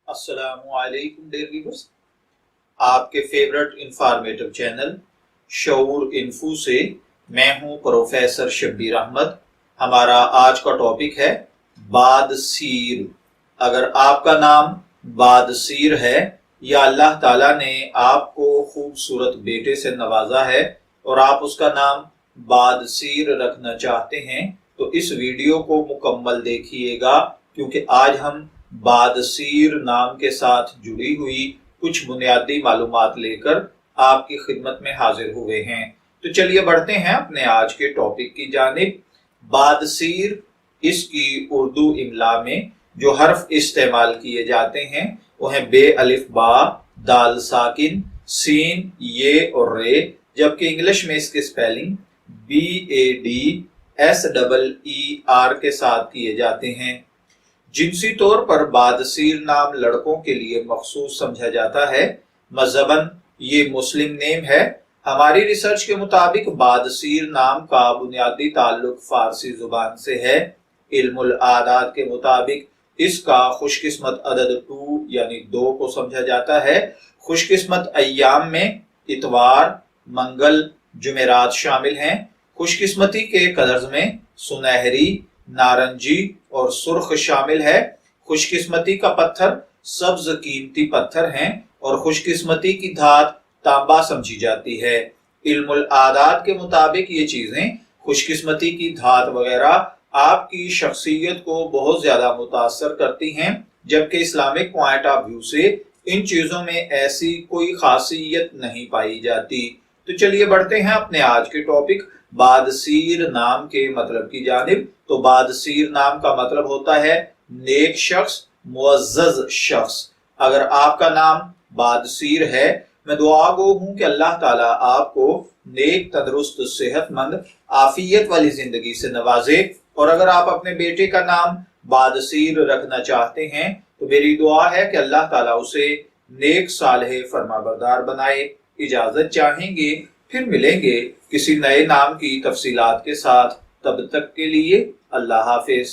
अस्सलामुअलैकुम dear viewers, आपके favourite informative channel शऊर info से मैं हूं प्रोफेसर शब्बीर अहमद। हमारा आज का टॉपिक है बादसीर। अगर आपका नाम बादसीर है या अल्लाह ताला ने आपको खूबसूरत बेटे से नवाजा है और आप उसका नाम बादसीर रखना चाहते हैं तो इस वीडियो को मुकम्मल देखिएगा, क्योंकि आज हम बादसीर नाम के साथ जुड़ी हुई कुछ बुनियादी मालूमात लेकर आपकी खिदमत में हाजिर हुए हैं। तो चलिए बढ़ते हैं अपने आज के टॉपिक की जानिब। बादसीर, इसकी उर्दू इमला में जो हर्फ इस्तेमाल किए जाते हैं वो हैं बे, अलिफ, बा, दाल साकिन, सीन, ये और रे, जबकि इंग्लिश में इसके स्पेलिंग BADSEER के साथ किए जाते हैं। जिनसी तौर पर बादसीर नाम लड़कों के लिए मखसूस समझा जाता है। मज़हबन ये मुस्लिम नेम है। हमारी रिसर्च के मुताबिक बादसीर नाम का बुनियादी ताल्लुक फारसी जुबान से है। इल्मुल आदात के मुताबिक इसका खुशकिस्मत अदद 2 यानी 2 को समझा जाता है। खुशकिस्मत अय्याम में इतवार, मंगल, जुमेरात शामिल हैं। खुशकिस्मती के कलर्स में सुनहरी, नारंगी और सुर्ख शामिल है। खुशकिस्मती का पत्थर सब्ज कीमती पत्थर हैं और खुशकिस्मती की धात तांबा समझी जाती है। इल्मुल आदात के मुताबिक ये चीजें, खुशकिस्मती की धात वगैरह, आपकी शख्सियत को बहुत ज्यादा मुतासर करती हैं, जबकि इस्लामिक पॉइंट ऑफ व्यू से इन चीजों में ऐसी कोई खासियत नहीं पाई जाती। तो चलिए बढ़ते हैं अपने आज के टॉपिक बादसीर नाम के मतलब की जानिब। तो बादसीर नाम का मतलब होता है नेक शख्स, मुअज़्ज़ज़ शख्स। अगर आपका नाम बादसीर है, मैं दुआ गो हूं कि अल्लाह ताला आपको नेक, तंदुरुस्त, सेहतमंद, आफियत वाली जिंदगी से नवाजे। और अगर आप अपने बेटे का नाम बादसीर रखना चाहते हैं तो मेरी दुआ है कि अल्लाह ताला उसे नेक, सालेह, फरमाबरदार बनाए। इजाजत चाहेंगे, फिर मिलेंगे किसी नए नाम की तफसीलात के साथ। तब तक के लिए अल्लाह हाफिज।